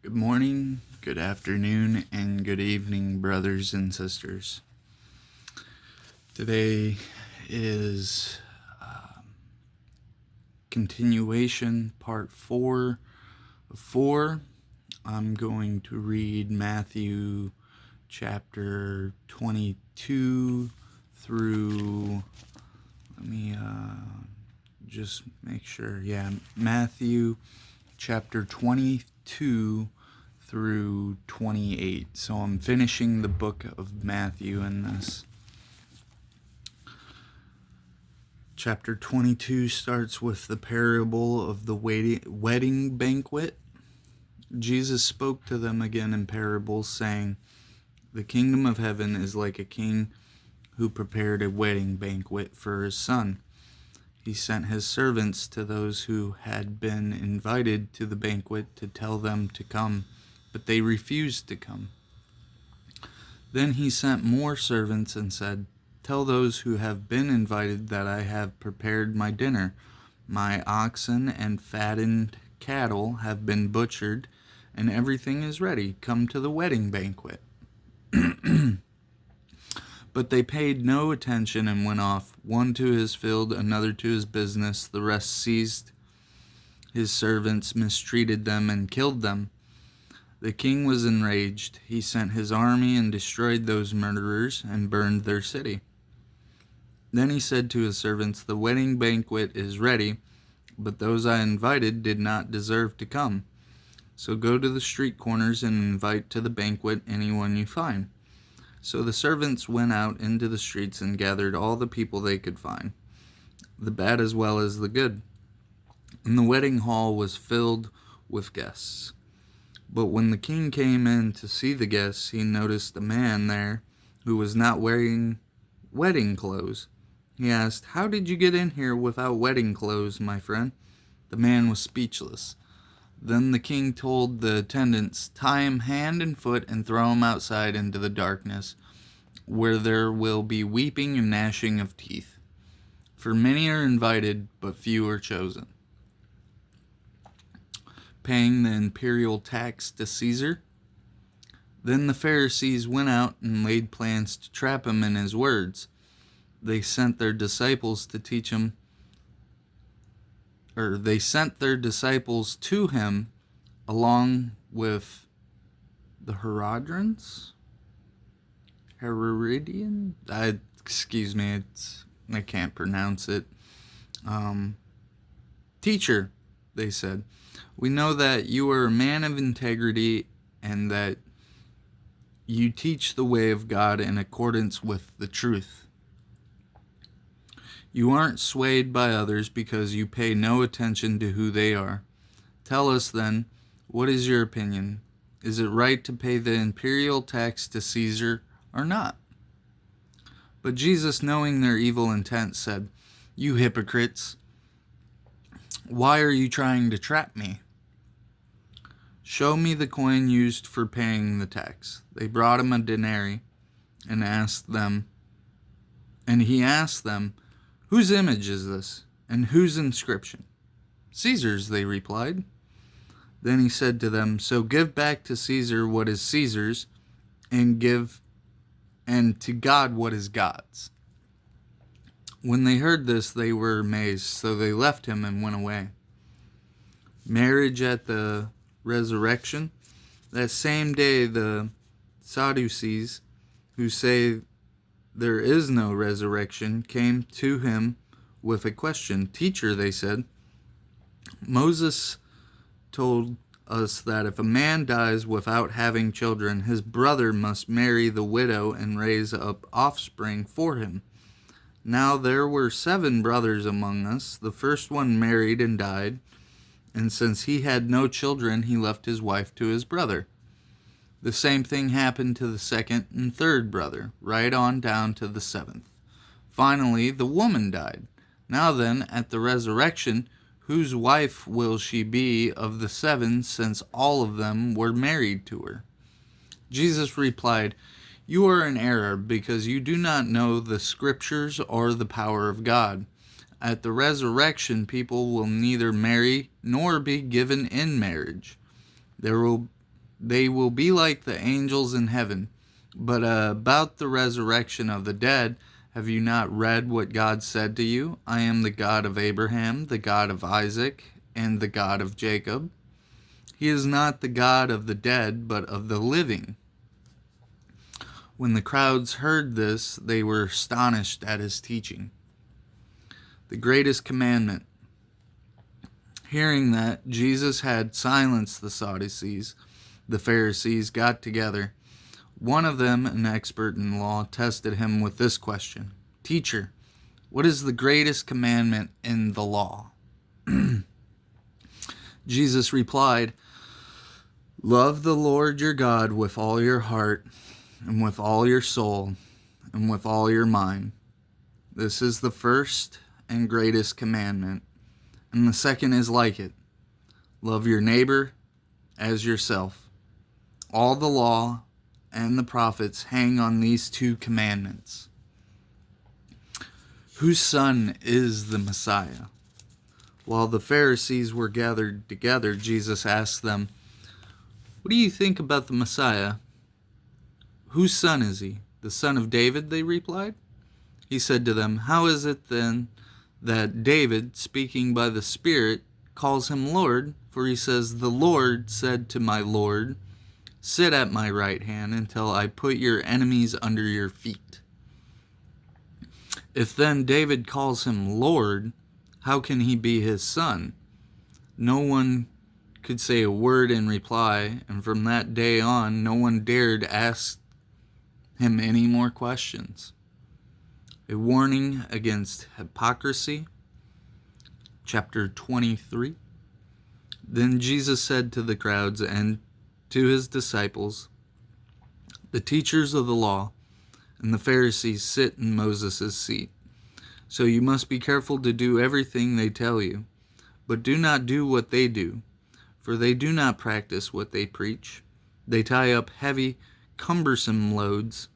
Good morning, good afternoon, and good evening, brothers and sisters. Today is continuation, part 4 of 4. I'm going to read Matthew chapter 22 through, let me just make sure, Matthew chapter 22 through 28. So I'm finishing the book of Matthew in this. Chapter 22 starts with the parable of the wedding banquet. Jesus spoke to them again in parables, saying, "The kingdom of heaven is like a king who prepared a wedding banquet for his son. He sent his servants to those who had been invited to the banquet to tell them to come, but they refused to come. Then he sent more servants and said, 'Tell those who have been invited that I have prepared my dinner. My oxen and fattened cattle have been butchered, and everything is ready. Come to the wedding banquet.' But they paid no attention and went off, one to his field, another to his business. The rest seized his servants, mistreated them, and killed them. The king was enraged. He sent his army and destroyed those murderers and burned their city. Then he said to his servants, 'The wedding banquet is ready, but those I invited did not deserve to come. So go to the street corners and invite to the banquet anyone you find.' So the servants went out into the streets and gathered all the people they could find, the bad as well as the good. And the wedding hall was filled with guests. But when the king came in to see the guests, he noticed a man there who was not wearing wedding clothes. He asked, 'How did you get in here without wedding clothes, my friend?' The man was speechless. Then the king told the attendants, 'Tie him hand and foot and throw him outside into the darkness, where there will be weeping and gnashing of teeth. For many are invited, but few are chosen.' Paying the imperial tax to Caesar. Then the Pharisees went out and laid plans to trap him in his words. They sent their disciples to him along with the Herodian. Excuse me, I can't pronounce it. Teacher, they said, 'we know that you are a man of integrity and that you teach the way of God in accordance with the truth. You aren't swayed by others because you pay no attention to who they are. Tell us then, what is your opinion? Is it right to pay the imperial tax to Caesar or not?' But Jesus, knowing their evil intent, said, 'You hypocrites, why are you trying to trap me? Show me the coin used for paying the tax.' They brought him a denarius and he asked them, 'Whose image is this, and whose inscription?' 'Caesar's,' they replied. Then he said to them, 'So give back to Caesar what is Caesar's, and to God what is God's.' When they heard this, they were amazed, so they left him and went away. Marriage at the resurrection. That same day, the Sadducees, who say there is no resurrection, came to him with a question. 'Teacher,' they said, 'Moses told us that if a man dies without having children, his brother must marry the widow and raise up offspring for him. Now there were 7 brothers among us. The first one married and died, and since he had no children, he left his wife to his brother. The same thing happened to the second and third brother, right on down to the 7th. Finally, the woman died. Now then, at the resurrection, whose wife will she be of the 7, since all of them were married to her?' Jesus replied, 'You are in error, because you do not know the scriptures or the power of God. At the resurrection, people will neither marry nor be given in marriage. There will They will be like the angels in heaven. But about the resurrection of the dead, have you not read what God said to you? I am the God of Abraham, the God of Isaac, and the God of Jacob. He is not the God of the dead, but of the living. When the crowds heard this, they were astonished at his teaching. The greatest commandment. Hearing that Jesus had silenced the Sadducees, the Pharisees got together. One of them, an expert in law, tested him with this question: Teacher, what is the greatest commandment in the law? Jesus replied, Love the Lord your God with all your heart, and with all your soul, and with all your mind. This is the first and greatest commandment, and the second is like it. Love your neighbor as yourself. All the law and the prophets hang on these two commandments. Whose son is the Messiah? While the Pharisees were gathered together, Jesus asked them, What do you think about the Messiah? Whose son is he? The son of David, they replied. He said to them, How is it then that David, speaking by the Spirit, calls him Lord? For he says, The Lord said to my Lord, Sit at my right hand until I put your enemies under your feet. If then David calls him Lord, how can he be his son? No one could say a word in reply, and from that day on, no one dared ask him any more questions. A warning against hypocrisy. Chapter 23. Then Jesus said to the crowds and to his disciples, The teachers of the law and the Pharisees sit in Moses' seat. So you must be careful to do everything they tell you, but do not do what they do, for they do not practice what they preach. They tie up heavy, cumbersome loads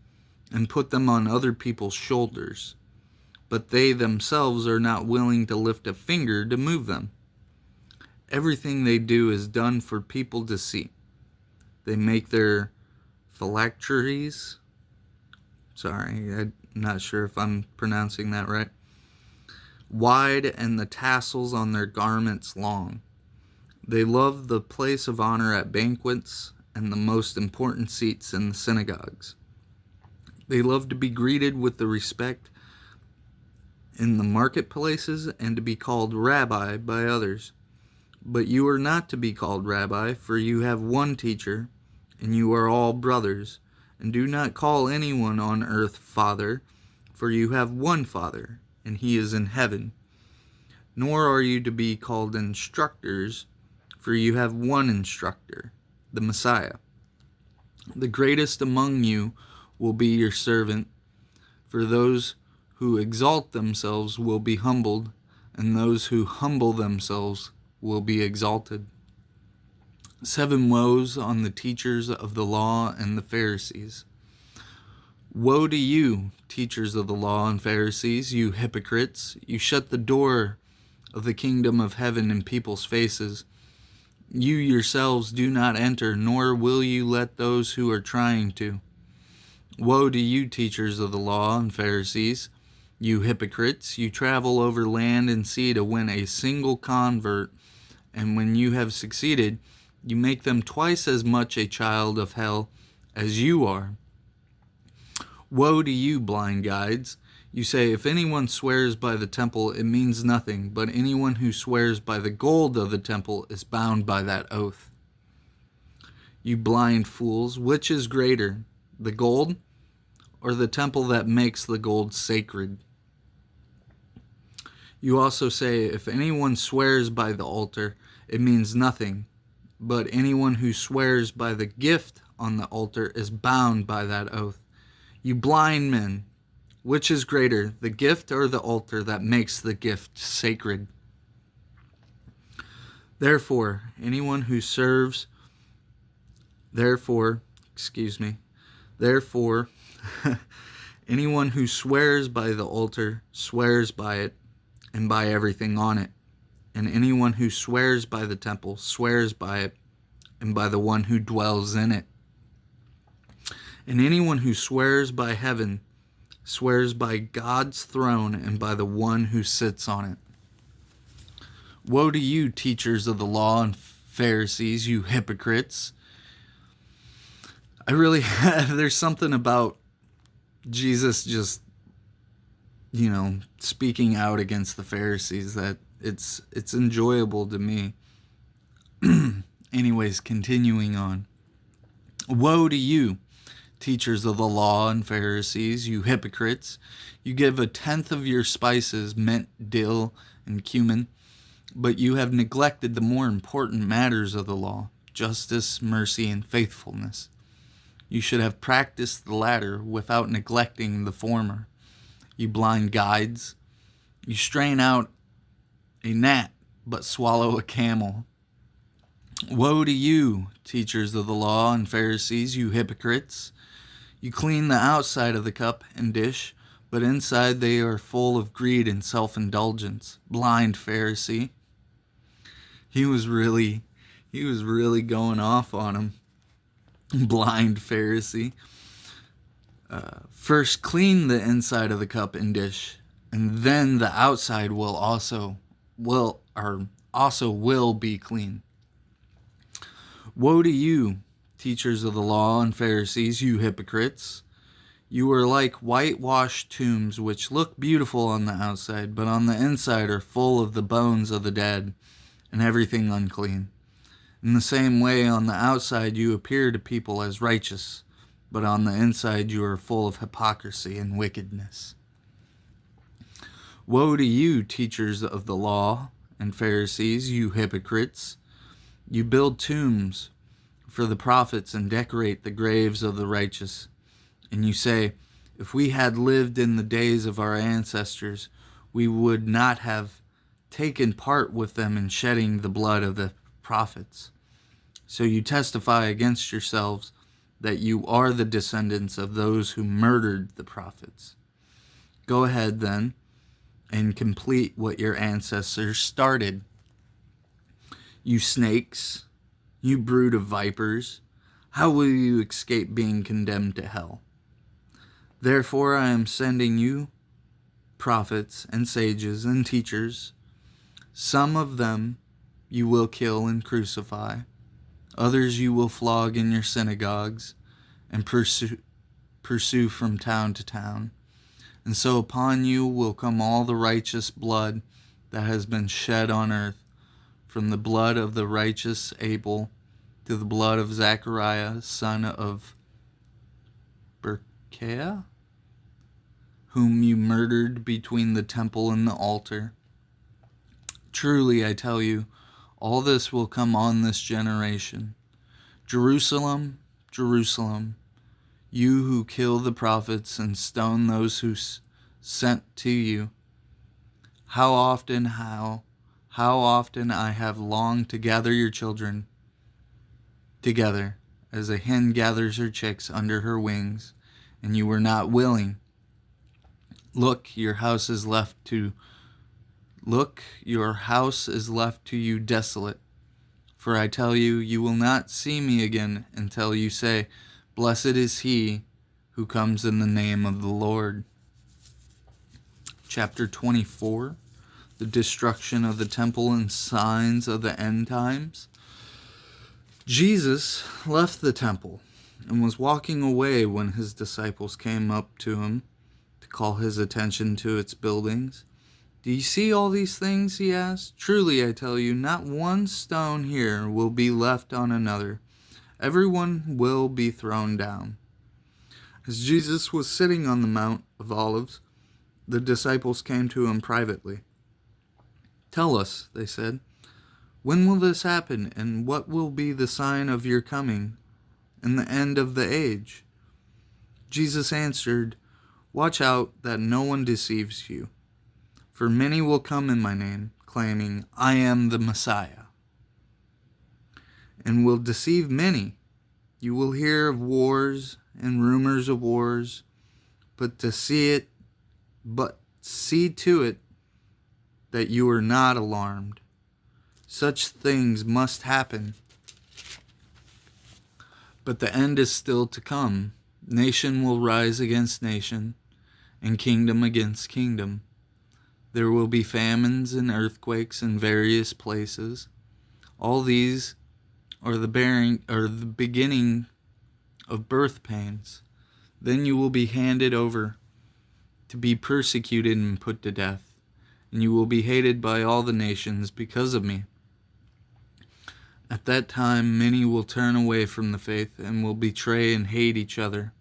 and put them on other people's shoulders, but they themselves are not willing to lift a finger to move them. Everything they do is done for people to see. They make their phylacteries, I'm not sure if I'm pronouncing that right, wide, and the tassels on their garments long. They love the place of honor at banquets and the most important seats in the synagogues. They love to be greeted with the respect in the marketplaces and to be called rabbi by others. But you are not to be called rabbi, for you have one teacher, and you are all brothers. And do not call anyone on earth Father, for you have one Father, and he is in heaven. Nor are you to be called instructors, for you have one instructor, the Messiah. The greatest among you will be your servant, for those who exalt themselves will be humbled, and those who humble themselves will be exalted. 7 woes on the teachers of the law and the Pharisees. Woe to you, teachers of the law and Pharisees, you hypocrites! You shut the door of the kingdom of heaven in people's faces. You yourselves do not enter, nor will you let those who are trying to. Woe to you, teachers of the law and Pharisees, you hypocrites! You travel over land and sea to win a single convert, and when you have succeeded, you make them twice as much a child of hell as you are. Woe to you, blind guides! You say, if anyone swears by the temple, it means nothing, but anyone who swears by the gold of the temple is bound by that oath. You blind fools, which is greater, the gold or the temple that makes the gold sacred? You also say, if anyone swears by the altar, it means nothing, but anyone who swears by the gift on the altar is bound by that oath. You blind men, which is greater, the gift or the altar that makes the gift sacred? Therefore, anyone who swears by the altar swears by it and by everything on it. And anyone who swears by the temple swears by it and by the one who dwells in it. And anyone who swears by heaven swears by God's throne and by the one who sits on it. Woe to you, teachers of the law and Pharisees, you hypocrites. There's something about Jesus just, speaking out against the Pharisees that it's enjoyable to me. Anyways, continuing on. Woe to you, teachers of the law and Pharisees, you hypocrites. You give 1/10 of your spices, mint, dill, and cumin, but you have neglected the more important matters of the law, justice, mercy, and faithfulness. You should have practiced the latter without neglecting the former. You blind guides, you strain out a gnat, but swallow a camel. Woe to you, teachers of the law and Pharisees, you hypocrites. You clean the outside of the cup and dish, but inside they are full of greed and self-indulgence. Blind Pharisee. He was really going off on him. Blind Pharisee. First clean the inside of the cup and dish, and then the outside will be clean. Woe to you, teachers of the law and Pharisees, you hypocrites. You are like whitewashed tombs which look beautiful on the outside, but on the inside are full of the bones of the dead and everything unclean. In the same way, on the outside you appear to people as righteous, but on the inside you are full of hypocrisy and wickedness. Woe to you, teachers of the law and Pharisees, you hypocrites. You build tombs for the prophets and decorate the graves of the righteous. And you say, if we had lived in the days of our ancestors, we would not have taken part with them in shedding the blood of the prophets. So you testify against yourselves that you are the descendants of those who murdered the prophets. Go ahead then and complete what your ancestors started. You snakes, you brood of vipers, how will you escape being condemned to hell? Therefore I am sending you prophets and sages and teachers. Some of them you will kill and crucify. Others you will flog in your synagogues and pursue from town to town. And so upon you will come all the righteous blood that has been shed on earth, from the blood of the righteous Abel to the blood of Zechariah, son of Berechiah, whom you murdered between the temple and the altar. Truly, I tell you, all this will come on this generation. Jerusalem, Jerusalem, you who kill the prophets and stone those who sent to you. How often I have longed to gather your children together, as a hen gathers her chicks under her wings, and you were not willing. Look, your house is left to you desolate. For I tell you, you will not see me again until you say, blessed is he who comes in the name of the Lord. Chapter 24, the destruction of the temple and signs of the end times. Jesus left the temple and was walking away when his disciples came up to him to call his attention to its buildings. Do you see all these things? He asked. Truly, I tell you, not one stone here will be left on another. Everyone will be thrown down. As Jesus was sitting on the Mount of Olives, the disciples came to him privately. Tell us, they said, when will this happen, and what will be the sign of your coming and the end of the age? Jesus answered, watch out that no one deceives you. For many will come in my name, claiming, I am the Messiah, and will deceive many. You will hear of wars and rumors of wars, but see to it that you are not alarmed. Such things must happen, But the end is still to come. Nation will rise against nation, and kingdom against kingdom. There will be famines and earthquakes in various places. All these are the beginning of birth pains. Then you will be handed over to be persecuted and put to death, and you will be hated by all the nations because of me. At that time, many will turn away from the faith and will betray and hate each other.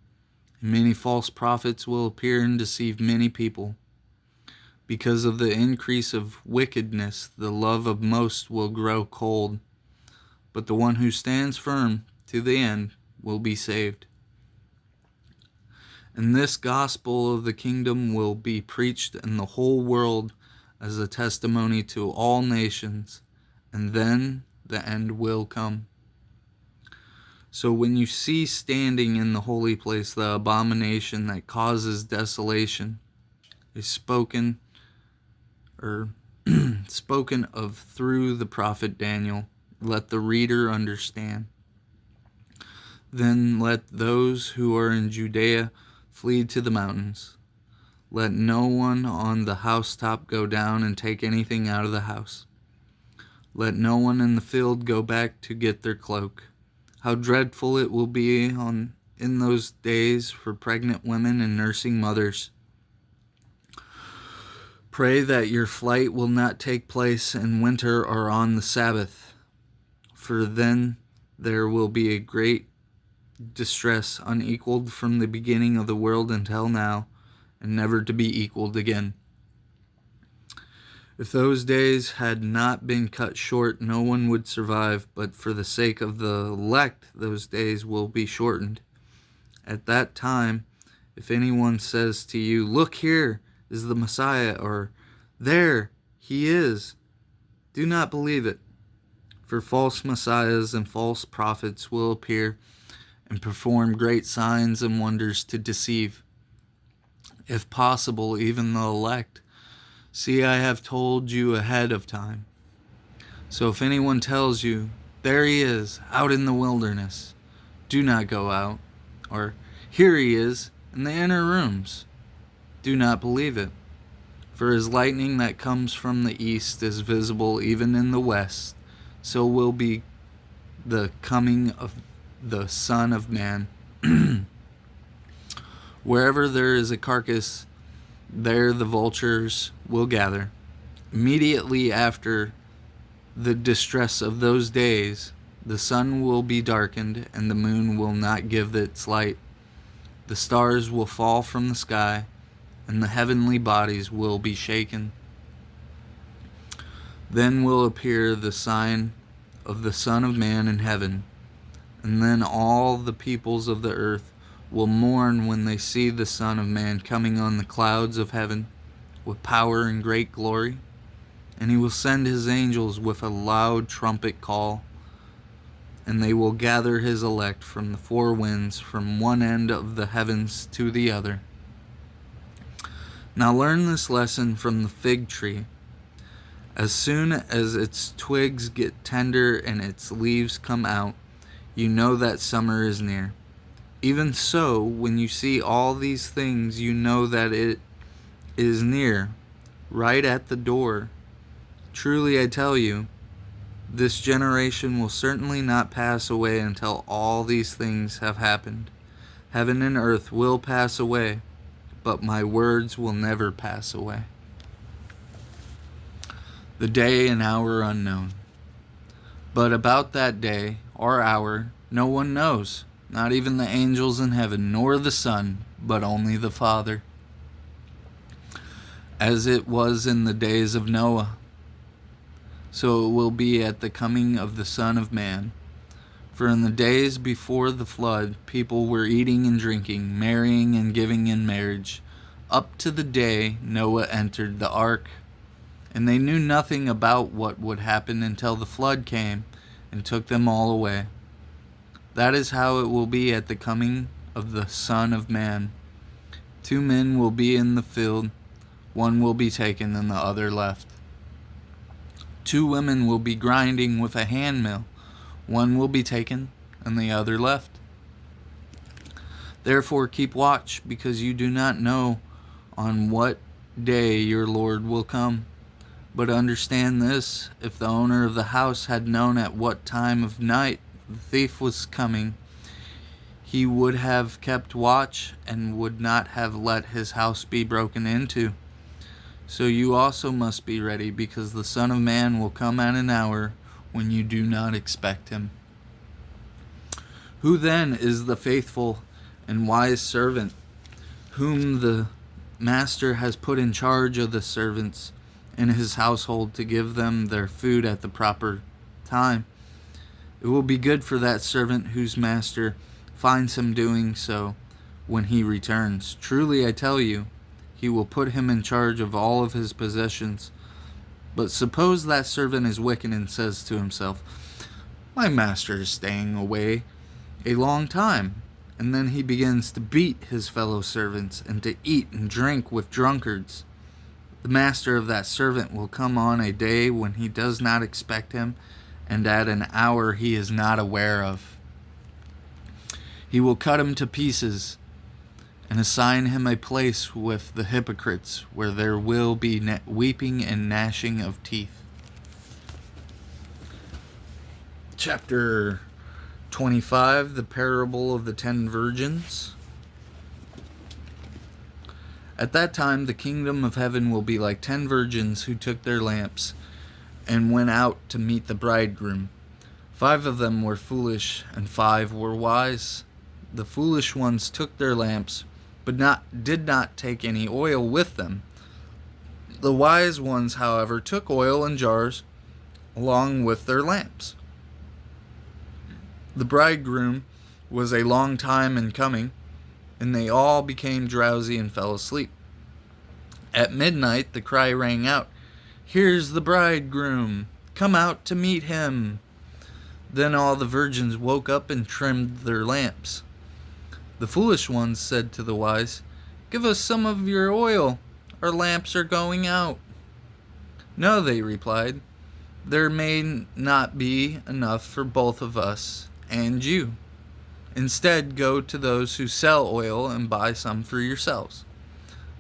And many false prophets will appear and deceive many people. Because of the increase of wickedness, the love of most will grow cold. But the one who stands firm to the end will be saved. And this gospel of the kingdom will be preached in the whole world as a testimony to all nations, and then the end will come. So when you see standing in the holy place the abomination that causes desolation is spoken of through the prophet Daniel, let the reader understand. Then let those who are in Judea flee to the mountains. Let no one on the housetop go down and take anything out of the house. Let no one in the field go back to get their cloak. How dreadful it will be in those days for pregnant women and nursing mothers. Pray that your flight will not take place in winter or on the Sabbath, for then there will be a great distress unequaled from the beginning of the world until now, and never to be equaled again. If those days had not been cut short, no one would survive, but for the sake of the elect, those days will be shortened. At that time, if anyone says to you, "Look, here is the Messiah," or "There he is," do not believe it. For false messiahs and false prophets will appear and perform great signs and wonders to deceive, if possible, even the elect. See, I have told you ahead of time. So if anyone tells you, "There he is, out in the wilderness," do not go out. Or, "Here he is, in the inner rooms," do not believe it. For as lightning that comes from the east is visible even in the west, so will be the coming of the Son of Man. Wherever there is a carcass, there the vultures will gather. Immediately after the distress of those days, the sun will be darkened, and the moon will not give its light. The stars will fall from the sky, and the heavenly bodies will be shaken. Then will appear the sign of the Son of Man in heaven, and then all the peoples of the earth will mourn when they see the Son of Man coming on the clouds of heaven with power and great glory. And he will send his angels with a loud trumpet call, and they will gather his elect from the four winds, from one end of the heavens to the other. Now learn this lesson from the fig tree. As soon as its twigs get tender and its leaves come out, you know that summer is near. Even so, when you see all these things, you know that it is near, right at the door. Truly I tell you, this generation will certainly not pass away until all these things have happened. Heaven and earth will pass away, but my words will never pass away. The day and hour unknown. But about that day or hour no one knows, not even the angels in heaven, nor the Son, but only the Father. As it was in the days of Noah, so it will be at the coming of the Son of Man. For in the days before the flood, people were eating and drinking, marrying and giving in marriage, up to the day Noah entered the ark. And they knew nothing about what would happen until the flood came and took them all away. That is how it will be at the coming of the Son of Man. 2 men will be in the field, one will be taken and the other left. 2 women will be grinding with a handmill, one will be taken and the other left. Therefore keep watch, because you do not know on what day your Lord will come. But understand this, if the owner of the house had known at what time of night the thief was coming, he would have kept watch and would not have let his house be broken into. So you also must be ready, because the Son of Man will come at an hour when you do not expect him. Who then is the faithful and wise servant, whom the master has put in charge of the servants in his household to give them their food at the proper time? It will be good for that servant whose master finds him doing so when he returns. Truly I tell you, he will put him in charge of all of his possessions. But suppose that servant is wicked and says to himself, my master is staying away a long time, and then he begins to beat his fellow servants and to eat and drink with drunkards. The master of that servant will come on a day when he does not expect him, and at an hour he is not aware of. He will cut him to pieces and assign him a place with the hypocrites, where there will be weeping and gnashing of teeth. Chapter 25, the parable of the 10 virgins. At that time the kingdom of heaven will be like 10 virgins who took their lamps and went out to meet the bridegroom. 5 of them were foolish, and 5 were wise. The foolish ones took their lamps, but did not take any oil with them. The wise ones, however, took oil in jars along with their lamps. The bridegroom was a long time in coming, and they all became drowsy and fell asleep. At midnight the cry rang out, here's the bridegroom, come out to meet him. Then all the virgins woke up and trimmed their lamps. The foolish ones said to the wise, give us some of your oil, our lamps are going out. No, they replied, there may not be enough for both of us and you. Instead, go to those who sell oil and buy some for yourselves.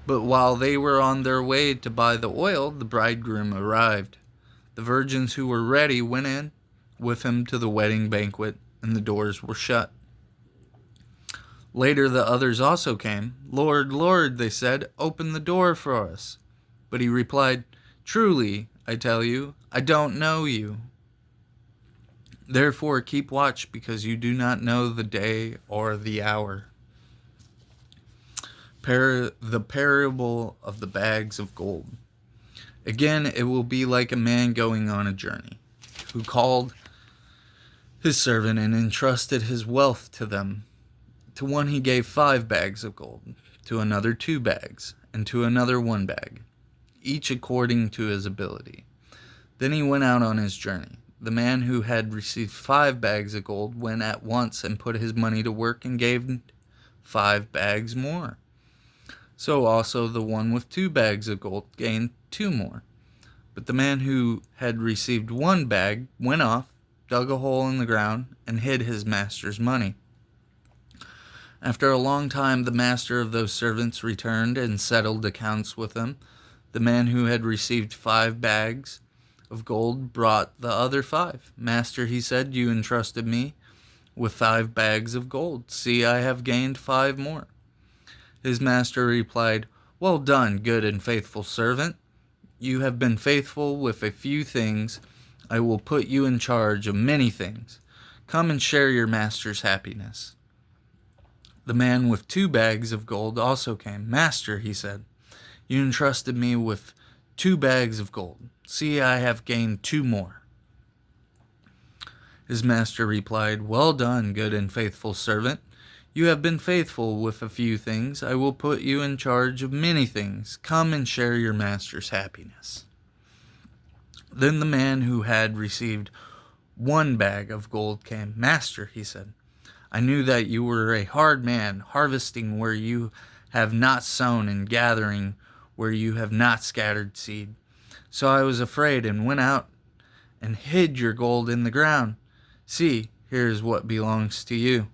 But while they were on their way to buy the oil, the bridegroom arrived. The virgins who were ready went in with him to the wedding banquet, and the doors were shut. Later the others also came. Lord, Lord, they said, open the door for us. But he replied, truly, I tell you, I don't know you. Therefore keep watch, because you do not know the day or the hour. The parable of the bags of gold. Again, it will be like a man going on a journey, who called his servant and entrusted his wealth to them. To one he gave 5 bags of gold, to another 2 bags, and to another 1 bag, each according to his ability. Then he went out on his journey. The man who had received 5 bags of gold went at once and put his money to work and gave 5 bags more. So also the one with 2 bags of gold gained 2 more. But the man who had received 1 bag went off, dug a hole in the ground, and hid his master's money. After a long time, the master of those servants returned and settled accounts with them. The man who had received 5 bags of gold brought the other 5. Master, he said, you entrusted me with 5 bags of gold. See, I have gained 5 more. His master replied, well done, good and faithful servant. You have been faithful with a few things. I will put you in charge of many things. Come and share your master's happiness. The man with 2 bags of gold also came. Master, he said, you entrusted me with 2 bags of gold. See, I have gained 2 more. His master replied, well done, good and faithful servant. You have been faithful with a few things. I will put you in charge of many things. Come and share your master's happiness. Then the man who had received 1 bag of gold came. Master, he said, I knew that you were a hard man, harvesting where you have not sown and gathering where you have not scattered seed. So I was afraid and went out and hid your gold in the ground. See, here is what belongs to you.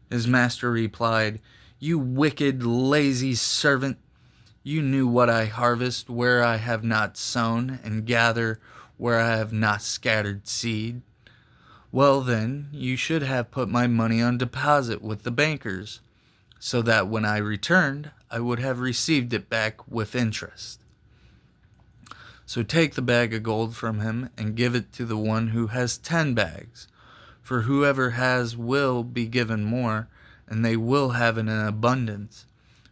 His master replied, "You wicked, lazy servant! You knew what I harvest where I have not sown, and gather where I have not scattered seed. Well, then, you should have put my money on deposit with the bankers, so that when I returned, I would have received it back with interest. So take the bag of gold from him and give it to the one who has 10 bags. For whoever has will be given more, and they will have it in abundance.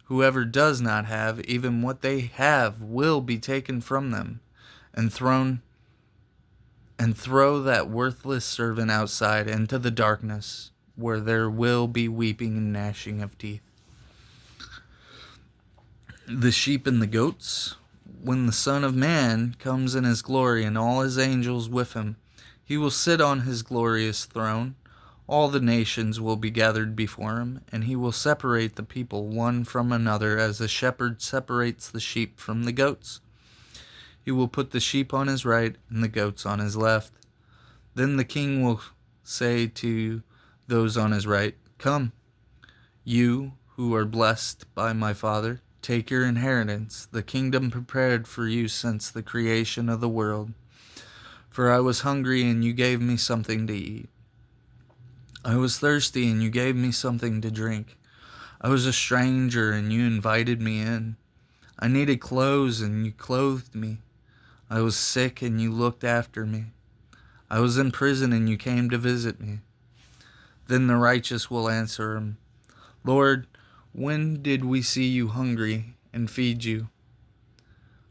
Whoever does not have, even what they have will be taken from them, and throw that worthless servant outside into the darkness, where there will be weeping and gnashing of teeth. The sheep and the goats, when the Son of Man comes in his glory and all his angels with him, he will sit on his glorious throne. All the nations will be gathered before him, and he will separate the people one from another as a shepherd separates the sheep from the goats. He will put the sheep on his right and the goats on his left. Then the king will say to those on his right, 'Come, you who are blessed by my Father, take your inheritance, the kingdom prepared for you since the creation of the world. For I was hungry, and you gave me something to eat. I was thirsty, and you gave me something to drink. I was a stranger, and you invited me in. I needed clothes, and you clothed me. I was sick, and you looked after me. I was in prison, and you came to visit me.' Then the righteous will answer him, 'Lord, when did we see you hungry and feed you,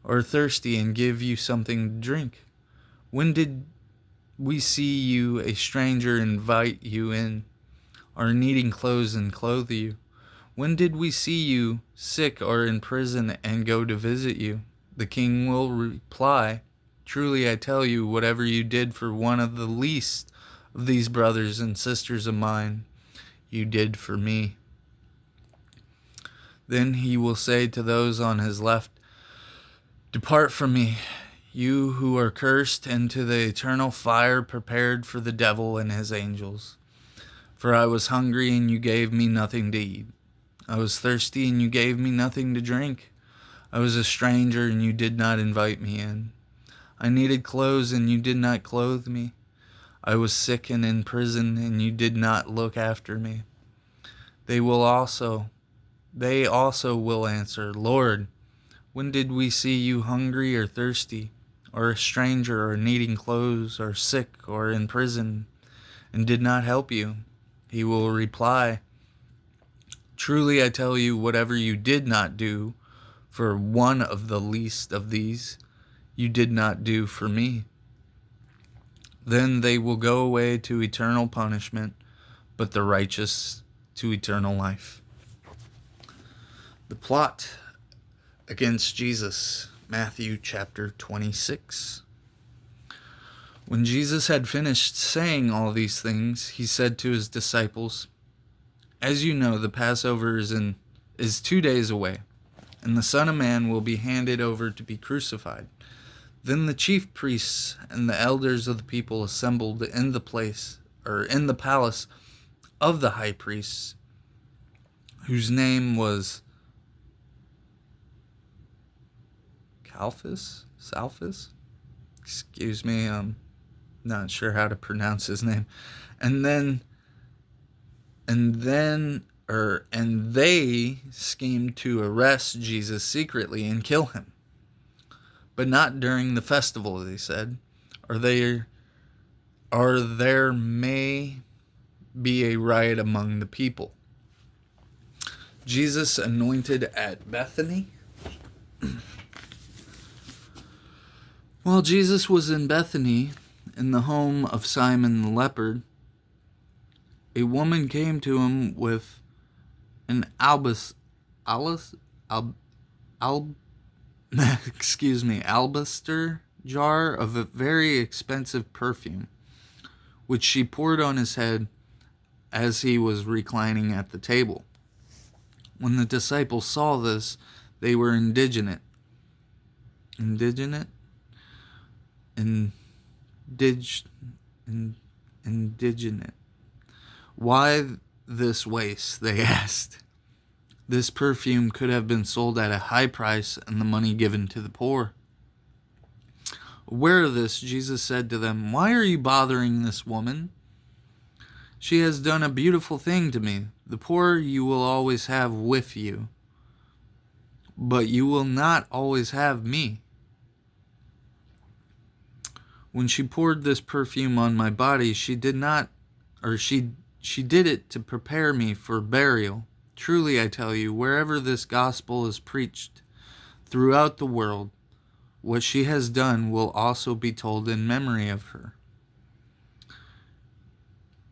or thirsty and give you something to drink? When did we see you a stranger and invite you in, or needing clothes and clothe you? When did we see you sick or in prison and go to visit you?' The king will reply, 'Truly I tell you, whatever you did for one of the least of these brothers and sisters of mine, you did for me.' Then he will say to those on his left, 'Depart from me, you who are cursed, into the eternal fire prepared for the devil and his angels. For I was hungry, and you gave me nothing to eat. I was thirsty, and you gave me nothing to drink. I was a stranger, and you did not invite me in. I needed clothes, and you did not clothe me. I was sick and in prison, and you did not look after me.' They also will answer, 'Lord, when did we see you hungry or thirsty, or a stranger, or needing clothes, or sick, or in prison, and did not help you?' He will reply, 'Truly I tell you, whatever you did not do for one of the least of these, you did not do for me.' Then they will go away to eternal punishment, but the righteous to eternal life." The plot against Jesus, Matthew chapter 26. When Jesus had finished saying all these things, he said to his disciples, "As you know, the Passover is 2 days away, and the Son of Man will be handed over to be crucified." Then the chief priests and the elders of the people assembled in the palace of the high priest, whose name was Salphus? Excuse me, I'm not sure how to pronounce his name. And they schemed to arrest Jesus secretly and kill him. But not during the festival, they said, or there may be a riot among the people. Jesus anointed at Bethany. While Jesus was in Bethany, in the home of Simon the leper, a woman came to him with an alabaster jar of a very expensive perfume, which she poured on his head as he was reclining at the table. When the disciples saw this, they were indignant. Why this waste?" they asked. "This perfume could have been sold at a high price and the money given to the poor." Aware of this, Jesus said to them, "Why are you bothering this woman? She has done a beautiful thing to me. The poor you will always have with you, but you will not always have me. When she poured this perfume on my body, she did it to prepare me for burial. Truly, I tell you, wherever this gospel is preached throughout the world, what she has done will also be told in memory of her."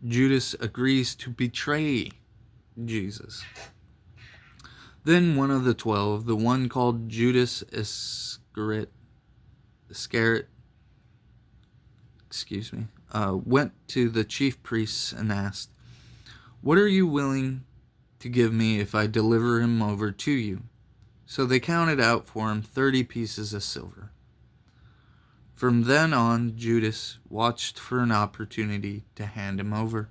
Judas agrees to betray Jesus. Then one of the 12, the one called Judas Iscariot, went to the chief priests and asked, "What are you willing to give me if I deliver him over to you?" So they counted out for him 30 pieces of silver. From then on, Judas watched for an opportunity to hand him over.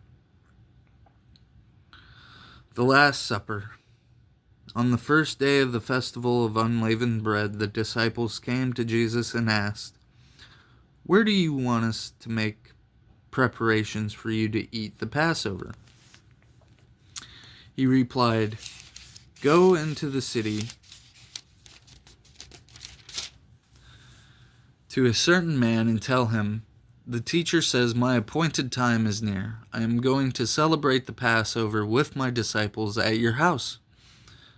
The Last Supper. On the first day of the festival of unleavened bread, the disciples came to Jesus and asked, "Where do you want us to make preparations for you to eat the Passover?" He replied, "Go into the city to a certain man and tell him, 'The teacher says my appointed time is near. I am going to celebrate the Passover with my disciples at your house.'"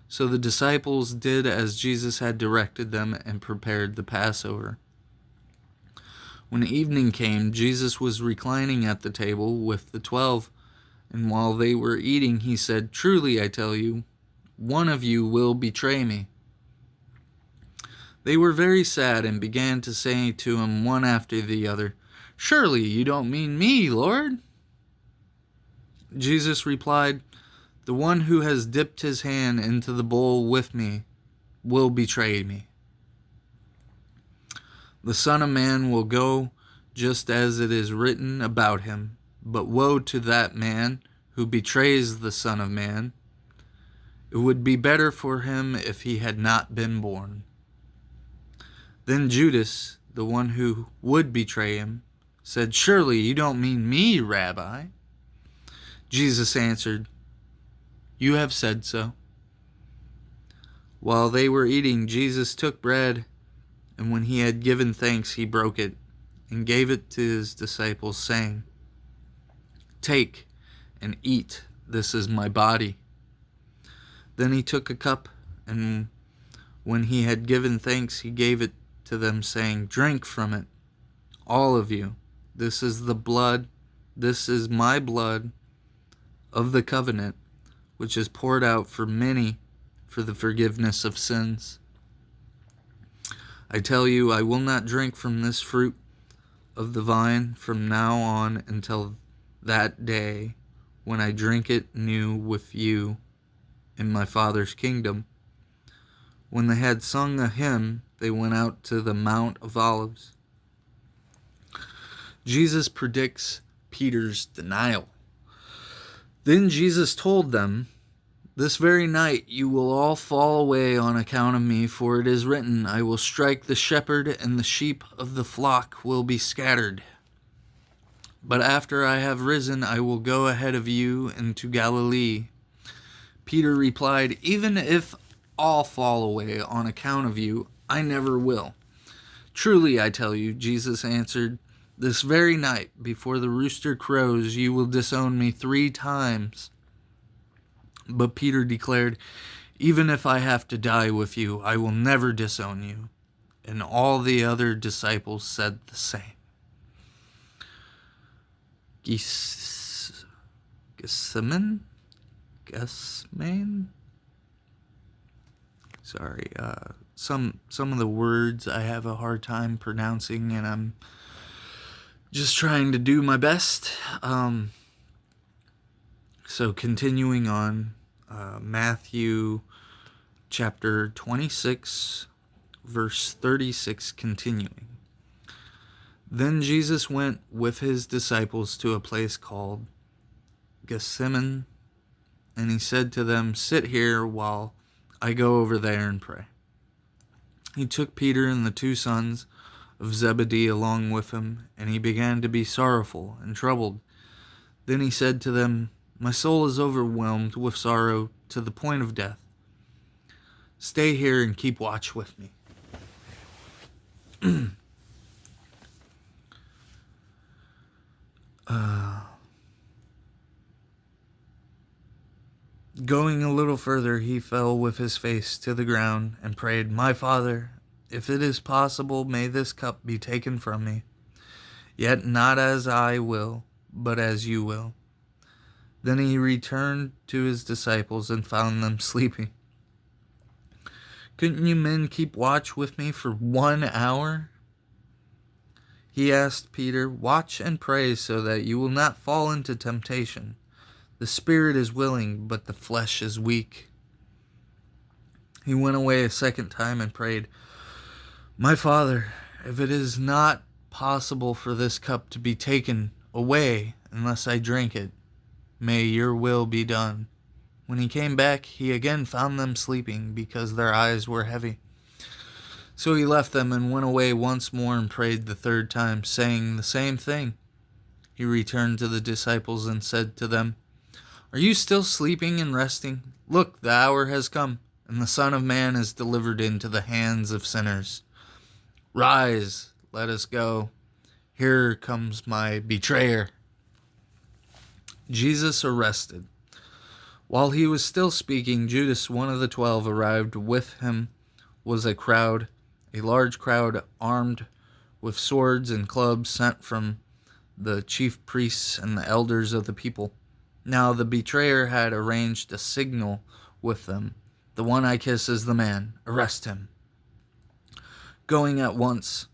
So the disciples did as Jesus had directed them and prepared the Passover. When evening came, Jesus was reclining at the table with the 12, and while they were eating, he said, "Truly, I tell you, one of you will betray me." They were very sad and began to say to him one after the other, "Surely you don't mean me, Lord?" Jesus replied, "The one who has dipped his hand into the bowl with me will betray me. The Son of Man will go just as it is written about him, but woe to that man who betrays the Son of Man. It would be better for him if he had not been born." Then Judas, the one who would betray him, said, "Surely you don't mean me, Rabbi?" Jesus answered, "You have said so." While they were eating, Jesus took bread, and when he had given thanks, he broke it and gave it to his disciples, saying, "Take and eat, this is my body." Then he took a cup, and when he had given thanks, he gave it to them, saying, "Drink from it, all of you. This is my blood of the covenant, which is poured out for many for the forgiveness of sins. I tell you, I will not drink from this fruit of the vine from now on until that day when I drink it new with you in my Father's kingdom." When they had sung a hymn, they went out to the Mount of Olives. Jesus predicts Peter's denial. Then Jesus told them, "This very night you will all fall away on account of me, for it is written, 'I will strike the shepherd, and the sheep of the flock will be scattered.' But after I have risen, I will go ahead of you into Galilee." Peter replied, "Even if all fall away on account of you, I never will." "Truly, I tell you," Jesus answered, "this very night, before the rooster crows, you will disown me 3 times. But Peter declared, "Even if I have to die with you, I will never disown you." And all the other disciples said the same. Gethsemane? Sorry, some of the words I have a hard time pronouncing, and I'm just trying to do my best. So continuing on, Matthew chapter 26, verse 36, continuing. Then Jesus went with his disciples to a place called Gethsemane, And he said to them, "Sit here while I go over there and pray." He took Peter and the two sons of Zebedee along with him, and he began to be sorrowful and troubled. Then he said to them, "My soul is overwhelmed with sorrow to the point of death. Stay here and keep watch with me." Going a little further, he fell with his face to the ground and prayed, "My Father, if it is possible, may this cup be taken from me. Yet not as I will, but as you will." Then he returned to his disciples and found them sleeping. "Couldn't you men keep watch with me for 1 hour?" He asked Peter, "Watch and pray so that you will not fall into temptation. The spirit is willing, but the flesh is weak." He went away a second time and prayed, "My Father, if it is not possible for this cup to be taken away unless I drink it, may your will be done." When he came back, he again found them sleeping because their eyes were heavy. So he left them and went away once more and prayed the third time, saying the same thing. He returned to the disciples and said to them, "Are you still sleeping and resting? Look, the hour has come, and the Son of Man is delivered into the hands of sinners. Rise, let us go. Here comes my betrayer." Jesus arrested. While he was still speaking, Judas, one of the 12, arrived. With him was a large crowd armed with swords and clubs sent from the chief priests and the elders of the people. Now the betrayer had arranged a signal with them. "The one I kiss is the man. Arrest him." Going at once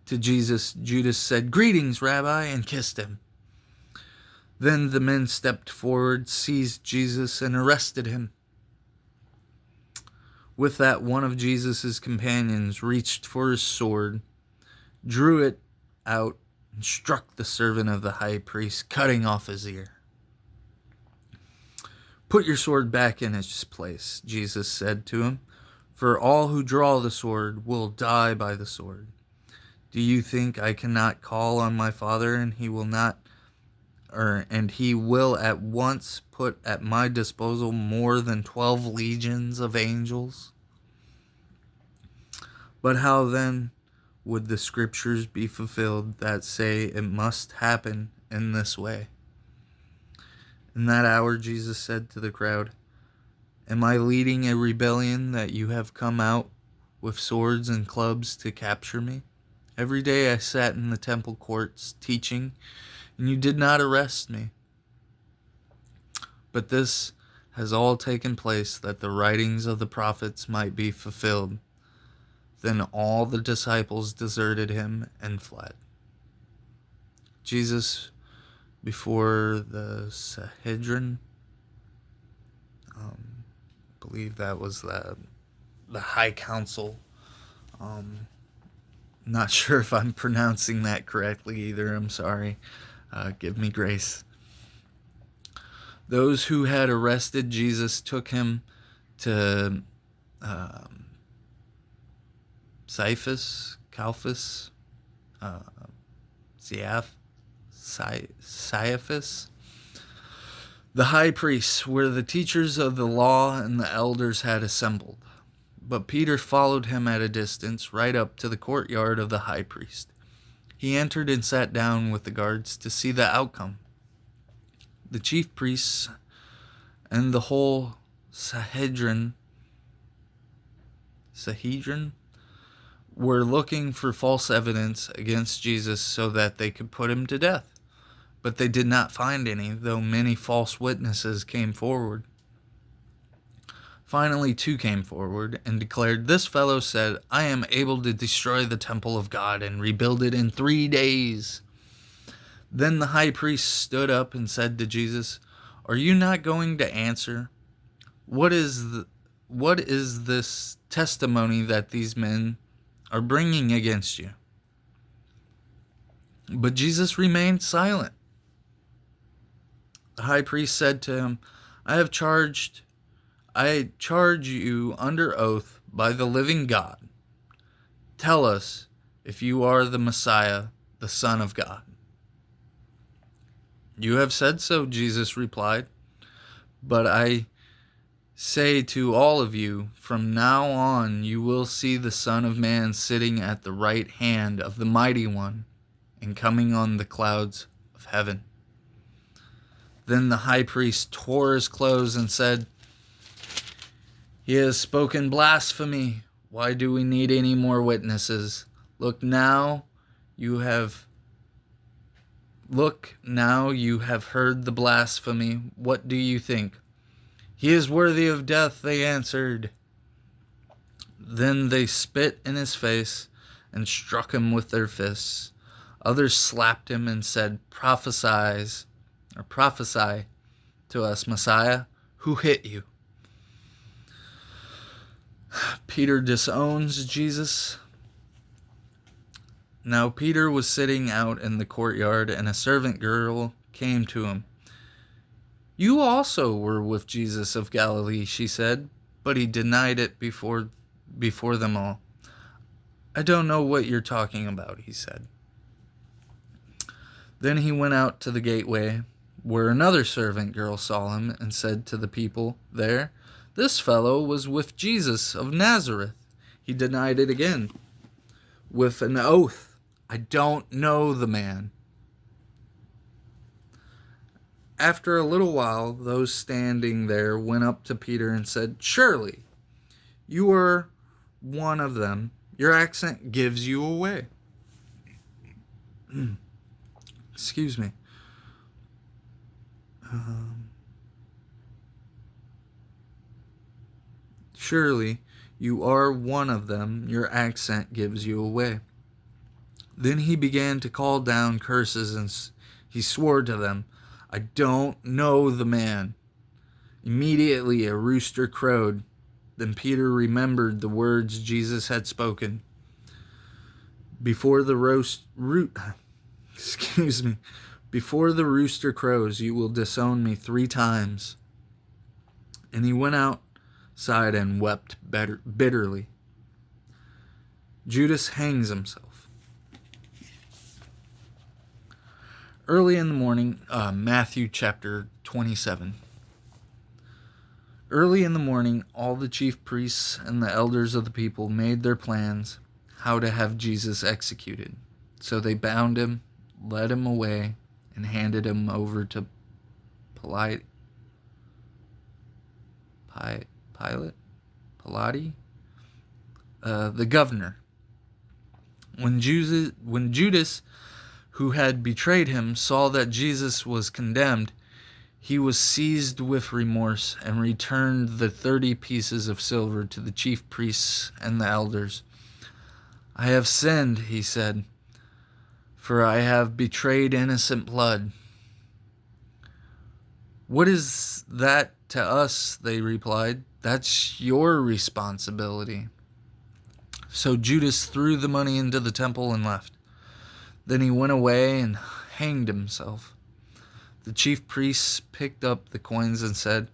to Jesus, Judas said, "Greetings, Rabbi," and kissed him. Then the men stepped forward, seized Jesus, and arrested him. With that, one of Jesus' companions reached for his sword, drew it out, and struck the servant of the high priest, cutting off his ear. "Put your sword back in its place," Jesus said to him, "for all who draw the sword will die by the sword. Do you think I cannot call on my Father, and he will at once put at my disposal more than 12 legions of angels? But how then would the scriptures be fulfilled that say it must happen in this way?" In that hour, Jesus said to the crowd, "Am I leading a rebellion that you have come out with swords and clubs to capture me? Every day I sat in the temple courts teaching, and you did not arrest me. But this has all taken place that the writings of the prophets might be fulfilled." Then all the disciples deserted him and fled. Jesus before the Sanhedrin, I believe that was the High Council. Not sure if I'm pronouncing that correctly either. I'm sorry. Give me grace. Those who had arrested Jesus took him to Caiaphas, Caiaphas, the high priest, where the teachers of the law and the elders had assembled. But Peter followed him at a distance, right up to the courtyard of the high priest. He entered and sat down with the guards to see the outcome. The chief priests and the whole Sanhedrin were looking for false evidence against Jesus so that they could put him to death. But they did not find any, though many false witnesses came forward. Finally, 2 came forward and declared, "This fellow said, 'I am able to destroy the temple of God and rebuild it in 3 days.'" Then the high priest stood up and said to Jesus, "Are you not going to answer? What is this testimony that these men are bringing against you?" But Jesus remained silent. The high priest said to him, I charge you under oath by the living God. Tell us if you are the Messiah, the Son of God." "You have said so," Jesus replied. "But I say to all of you, from now on you will see the Son of Man sitting at the right hand of the Mighty One and coming on the clouds of heaven." Then the high priest tore his clothes and said, "He has spoken blasphemy. Why do we need any more witnesses? Look, now you have heard the blasphemy. What do you think?" "He is worthy of death," they answered. Then they spit in his face and struck him with their fists. Others slapped him and said, Prophesy to us, Messiah. Who hit you?" Peter disowns Jesus. Now Peter was sitting out in the courtyard, and a servant girl came to him. "You also were with Jesus of Galilee," she said, but he denied it before them all. "I don't know what you're talking about," he said. Then he went out to the gateway, where another servant girl saw him and said to the people there, "This fellow was with Jesus of Nazareth." He denied it again with an oath, "I don't know the man." After a little while, those standing there went up to Peter and said, "Surely you are one of them. Your accent gives you away." Excuse me. Surely you are one of them. Your accent gives you away. Then he began to call down curses, and he swore to them, "I don't know the man." Immediately a rooster crowed. Then Peter remembered the words Jesus had spoken. Before the rooster crows, you will disown me 3 times. And he went outside and wept bitterly. Judas hangs himself. Early in the morning, Matthew chapter 27. Early in the morning, all the chief priests and the elders of the people made their plans how to have Jesus executed. So they bound him, led him away, and handed him over to Pilate, the governor. When Judas, who had betrayed him, saw that Jesus was condemned, he was seized with remorse and returned the 30 pieces of silver to the chief priests and the elders. "I have sinned," he said, "for I have betrayed innocent blood." "What is that to us?" they replied. "That's your responsibility." So Judas threw the money into the temple and left. Then he went away and hanged himself. The chief priests picked up the coins and said,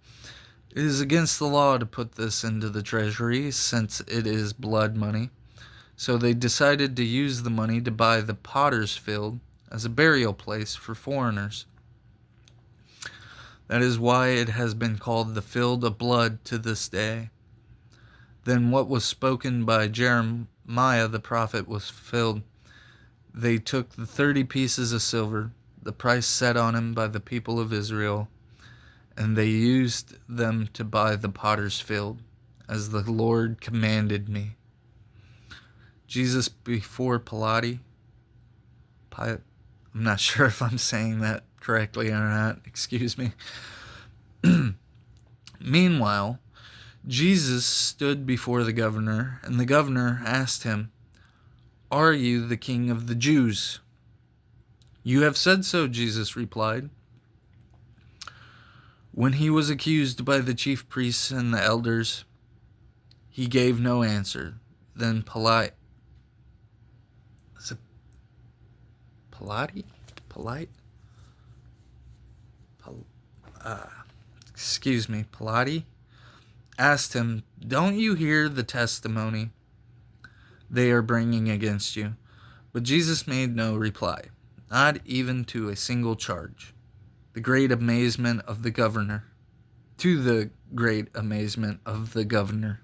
"It is against the law to put this into the treasury, since it is blood money." So they decided to use the money to buy the potter's field as a burial place for foreigners. That is why it has been called the field of blood to this day. Then what was spoken by Jeremiah the prophet was fulfilled. They took the 30 pieces of silver, the price set on him by the people of Israel, and they used them to buy the potter's field, as the Lord commanded me. Jesus before Pilate. I'm not sure if I'm saying that correctly or not. Excuse me. Meanwhile, Jesus stood before the governor, and the governor asked him, "Are you the king of the Jews?" "You have said so," Jesus replied. When he was accused by the chief priests and the elders, he gave no answer. Then Pilate, Pilate, asked him, "Don't you hear the testimony they are bringing against you?" But Jesus made no reply, not even to a single charge. The great amazement of the governor. To the great amazement of the governor.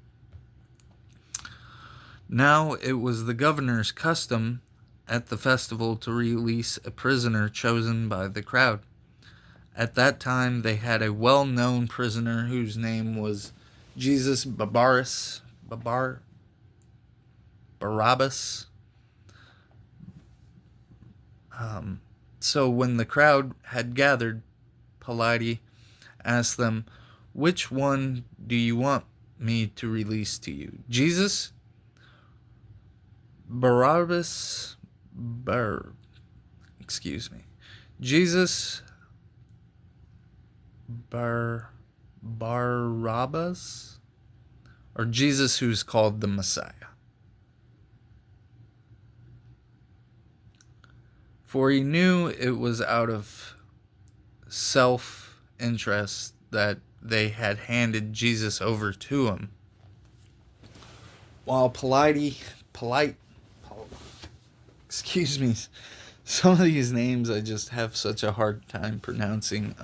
Now it was the governor's custom at the festival to release a prisoner chosen by the crowd. At that time, they had a well-known prisoner whose name was Jesus Barabbas. So when the crowd had gathered, Pilate asked them, "Which one do you want me to release to you? Jesus? Barabbas? Jesus Barabbas? Or Jesus who's called the Messiah?" For he knew it was out of self-interest that they had handed Jesus over to him. While some of these names I just have such a hard time pronouncing.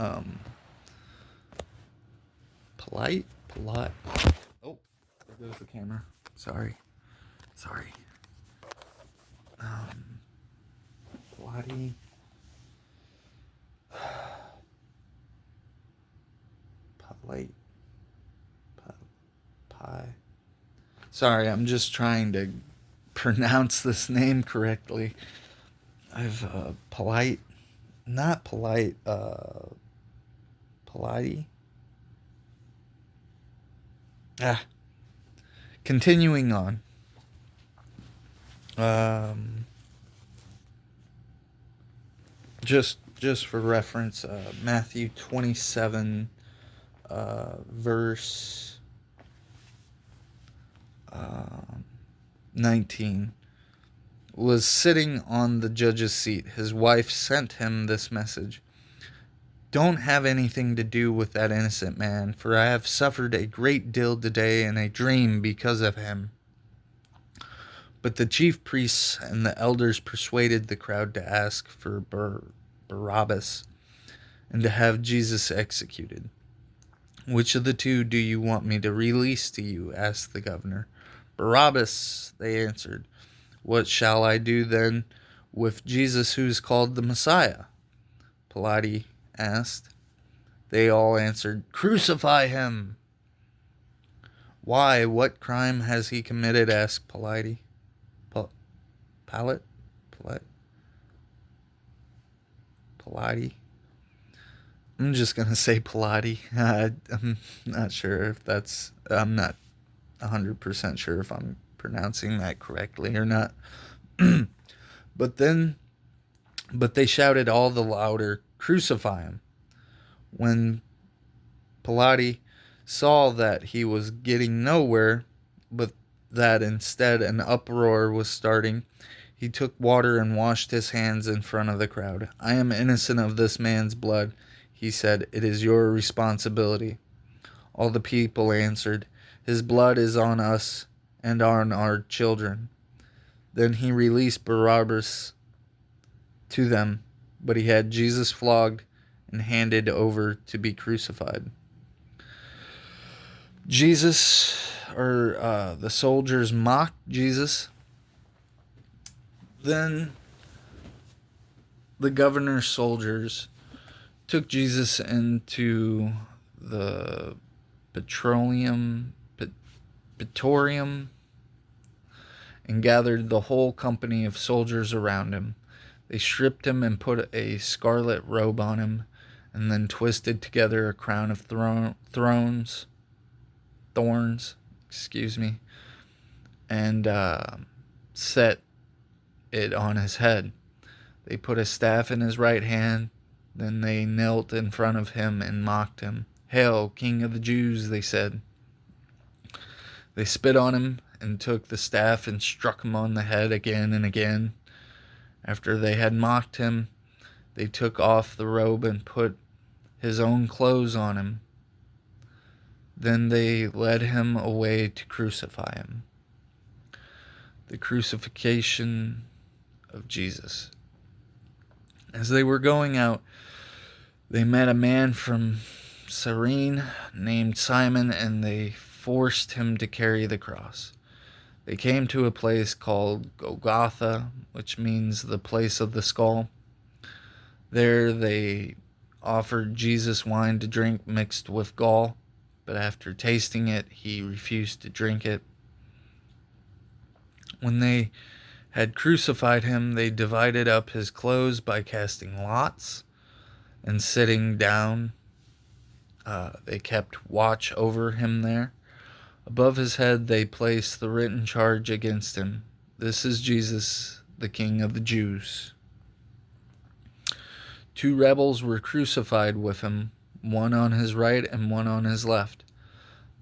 Polite. Oh, there goes the camera. Sorry. Polite. Pie. Sorry, I'm just trying to pronounce this name correctly. I've polite, not polite. Polite. Continuing on. Just for reference, Matthew 27, verse 19, was sitting on the judge's seat. His wife sent him this message: "Don't have anything to do with that innocent man, for I have suffered a great deal today in a dream because of him." But the chief priests and the elders persuaded the crowd to ask for Barabbas and to have Jesus executed. "Which of the two do you want me to release to you?" asked the governor. "Barabbas," they answered. "What shall I do then with Jesus who is called the Messiah?" Pilate asked. They all answered, "Crucify him." "Why, what crime has he committed?" asked Pilate. Pilate. I'm just going to say Pilate. I'm not sure if I'm not 100% sure if I'm pronouncing that correctly or not. But they shouted all the louder, "Crucify him." When Pilate saw that he was getting nowhere, but that instead an uproar was starting, he took water and washed his hands in front of the crowd. "I am innocent of this man's blood," he said. "It is your responsibility." All the people answered, "His blood is on us and on our children." Then he released Barabbas to them, but he had Jesus flogged and handed over to be crucified. The soldiers mocked Jesus. Then the governor's soldiers took Jesus into the Praetorium and gathered the whole company of soldiers around him. They stripped him and put a scarlet robe on him, and then twisted together a crown of thorns, and set it on his head. They put a staff in his right hand. Then they knelt in front of him and mocked him. "Hail, King of the Jews," they said. They spit on him and took the staff and struck him on the head again and again. After they had mocked him, they took off the robe and put his own clothes on him. Then they led him away to crucify him. The crucifixion of Jesus. As they were going out, they met a man from Cyrene named Simon, and they forced him to carry the cross. They came to a place called Golgotha, which means the place of the skull. There they offered Jesus wine to drink mixed with gall, but after tasting it, he refused to drink it. When they had crucified him, they divided up his clothes by casting lots, and sitting down, they kept watch over him there. Above his head they placed the written charge against him: "This is Jesus, the King of the Jews." 2 rebels were crucified with him, one on his right and one on his left.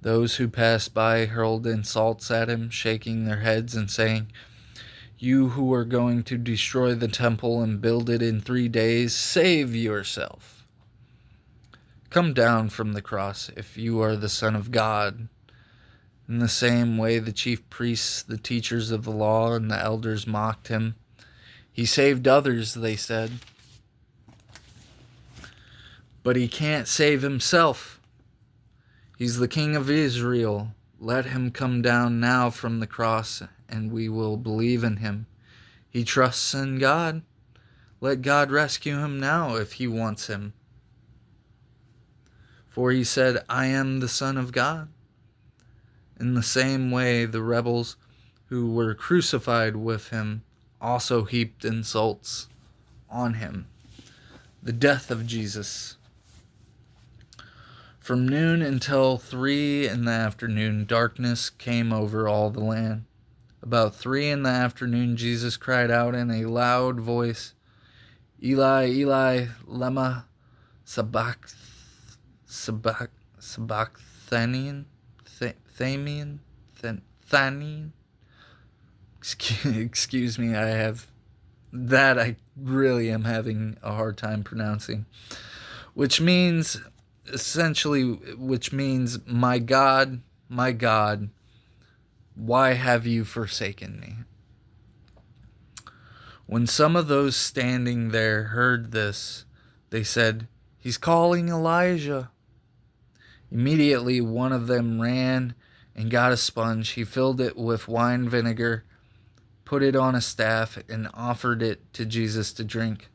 Those who passed by hurled insults at him, shaking their heads and saying, "You who are going to destroy the temple and build it in 3 days, save yourself. Come down from the cross if you are the Son of God." In the same way, the chief priests, the teachers of the law, and the elders mocked him. "He saved others," they said, "but he can't save himself. He's the King of Israel. Let him come down now from the cross, and we will believe in him. He trusts in God. Let God rescue him now if he wants him. For he said, 'I am the Son of God.'" In the same way, the rebels who were crucified with him also heaped insults on him. The death of Jesus. From noon until 3 in the afternoon, darkness came over all the land. About 3 in the afternoon, Jesus cried out in a loud voice, "Eli, Eli, lema sabachthani? Excuse me, I really am having a hard time pronouncing. Which means, my God, why have you forsaken me?" When some of those standing there heard this, they said, "He's calling Elijah." Immediately one of them ran and got a sponge. He filled it with wine vinegar, put it on a staff, and offered it to Jesus to drink.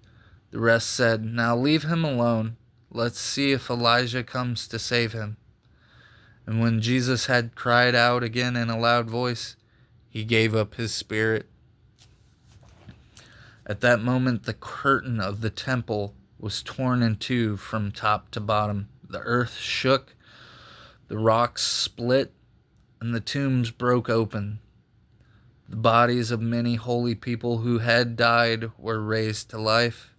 The rest said, "Now leave him alone. Let's see if Elijah comes to save him." And when Jesus had cried out again in a loud voice, he gave up his spirit. At that moment, the curtain of the temple was torn in two from top to bottom. The earth shook, the rocks split, and the tombs broke open. The bodies of many holy people who had died were raised to life.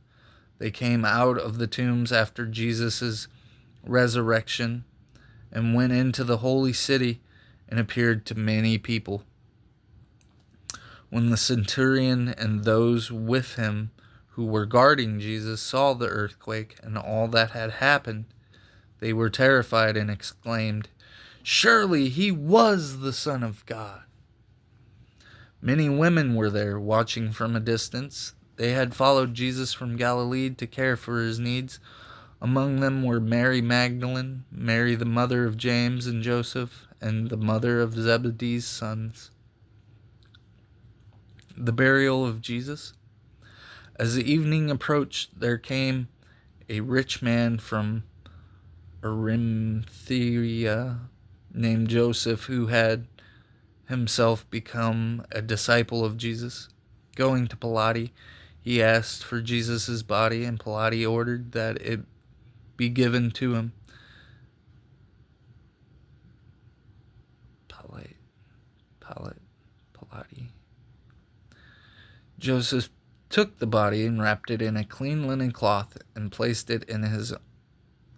They came out of the tombs after Jesus' resurrection and went into the holy city and appeared to many people. When the centurion and those with him who were guarding Jesus saw the earthquake and all that had happened, they were terrified and exclaimed, "Surely he was the Son of God." Many women were there, watching from a distance. They had followed Jesus from Galilee to care for his needs. Among them were Mary Magdalene, Mary the mother of James and Joseph, and the mother of Zebedee's sons. The burial of Jesus. As the evening approached, there came a rich man from Arimathea named Joseph, who had himself become a disciple of Jesus. Going to Pilate, he asked for Jesus' body, and Pilate ordered that it be given to him. Pilate. Joseph took the body and wrapped it in a clean linen cloth and placed it in his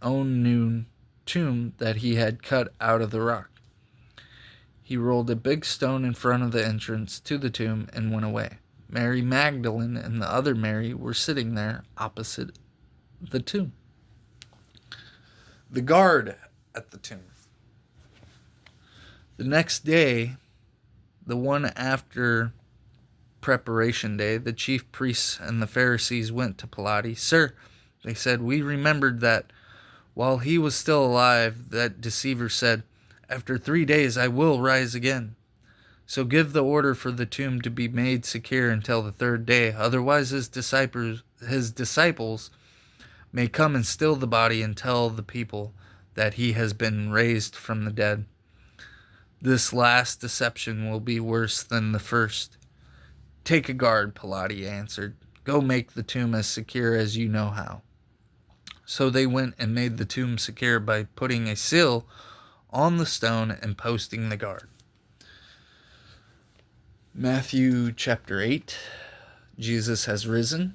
own new tomb that he had cut out of the rock. He rolled a big stone in front of the entrance to the tomb and went away. Mary Magdalene and the other Mary were sitting there opposite the tomb. The guard at the tomb. The next day, the one after Preparation Day, the chief priests and the Pharisees went to Pilate. "Sir," they said, "we remembered that while he was still alive, that deceiver said, 'After 3 days I will rise again.' So give the order for the tomb to be made secure until the third day. Otherwise his disciples may come and steal the body and tell the people that he has been raised from the dead. This last deception will be worse than the first." "Take a guard," Pilate answered. "Go make the tomb as secure as you know how." So they went and made the tomb secure by putting a seal on the stone and posting the guard. Matthew chapter 8. Jesus has risen.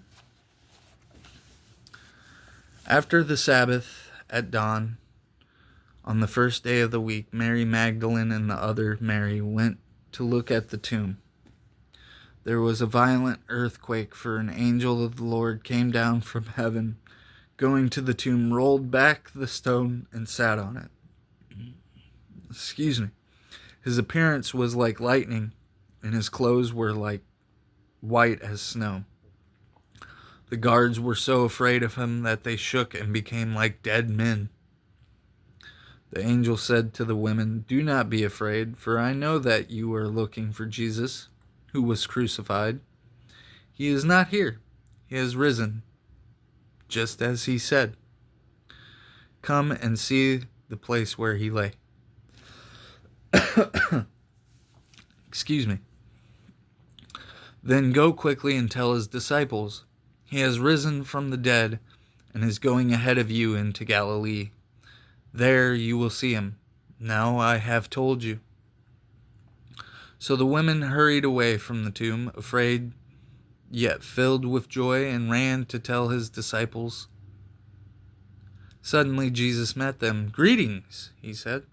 After the Sabbath, at dawn, on the first day of the week, Mary Magdalene and the other Mary went to look at the tomb. There was a violent earthquake, for an angel of the Lord came down from heaven, going to the tomb, rolled back the stone, and sat on it. His appearance was like lightning, and his clothes were like white as snow. The guards were so afraid of him that they shook and became like dead men. The angel said to the women, "Do not be afraid, for I know that you are looking for Jesus, who was crucified. He is not here. He has risen, just as he said. Come and see the place where he lay." "Then go quickly and tell his disciples, 'He has risen from the dead and is going ahead of you into Galilee. There you will see him. Now I have told you.'" So the women hurried away from the tomb, afraid yet filled with joy, and ran to tell his disciples. Suddenly Jesus met them. "Greetings," he said.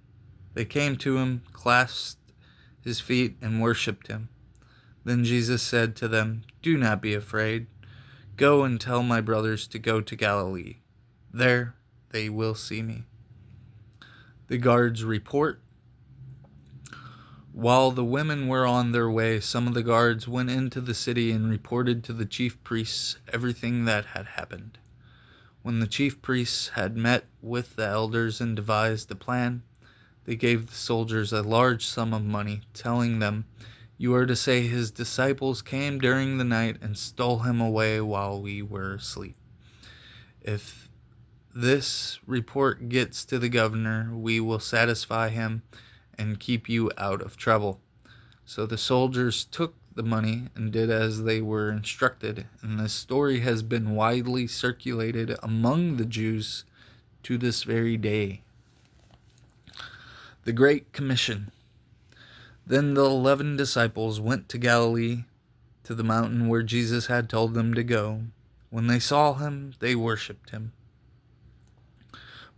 They came to him, clasped his feet, and worshipped him. Then Jesus said to them, "Do not be afraid. Go and tell my brothers to go to Galilee. There they will see me." The guards report. While the women were on their way, some of the guards went into the city and reported to the chief priests everything that had happened. When the chief priests had met with the elders and devised a plan, they gave the soldiers a large sum of money, telling them, "You are to say his disciples came during the night and stole him away while we were asleep. If this report gets to the governor, we will satisfy him and keep you out of trouble." So the soldiers took the money and did as they were instructed, and this story has been widely circulated among the Jews to this very day. The Great Commission. Then the 11 disciples went to Galilee, to the mountain where Jesus had told them to go. When they saw him, they worshipped him.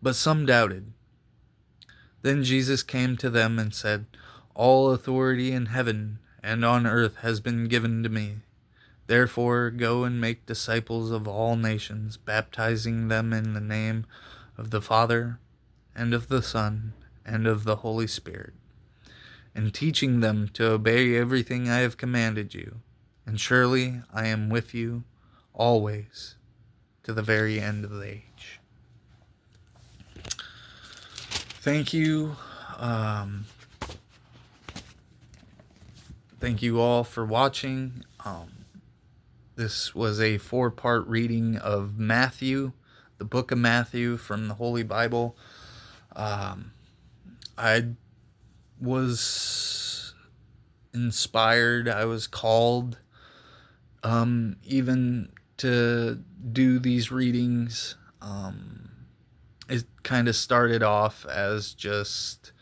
But some doubted. Then Jesus came to them and said, "All authority in heaven and on earth has been given to me. Therefore, go and make disciples of all nations, baptizing them in the name of the Father, and of the Son, and of the Holy Spirit, and teaching them to obey everything I have commanded you. And surely I am with you always, to the very end of the age." Thank you. Thank you all for watching. This was a 4-part reading of Matthew, the book of Matthew from the Holy Bible. I was inspired. I was called even to do these readings. It kind of started off as just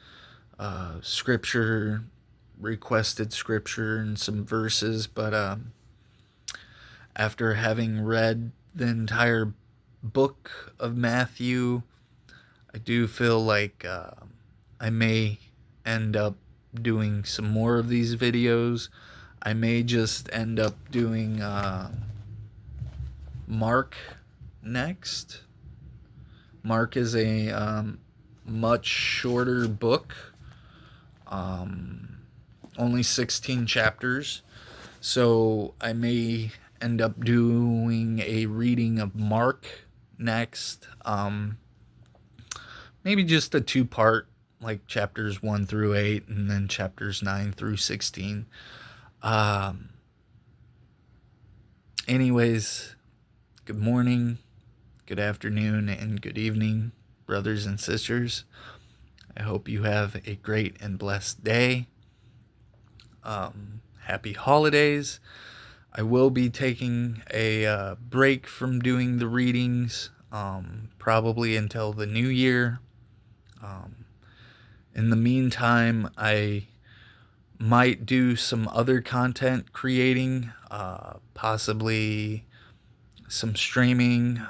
requested scripture and some verses, but after having read the entire book of Matthew, I do feel like I may end up doing some more of these videos. I may just end up doing Mark next. Mark is a much shorter book. Only 16 chapters, so I may end up doing a reading of Mark next. Maybe just a two-part, like chapters 1 through 8, and then chapters 9 through 16. Anyways, good morning, good afternoon, and good evening, brothers and sisters. I hope you have a great and blessed day. Happy holidays. I will be taking a break from doing the readings, probably until the new year. In the meantime, I might do some other content creating, possibly some streaming,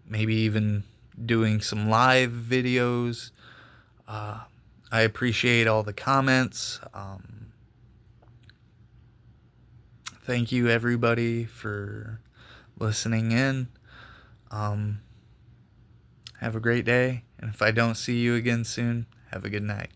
maybe even doing some live videos. I appreciate all the comments. Thank you, everybody, for listening in. Have a great day, and if I don't see you again soon, have a good night.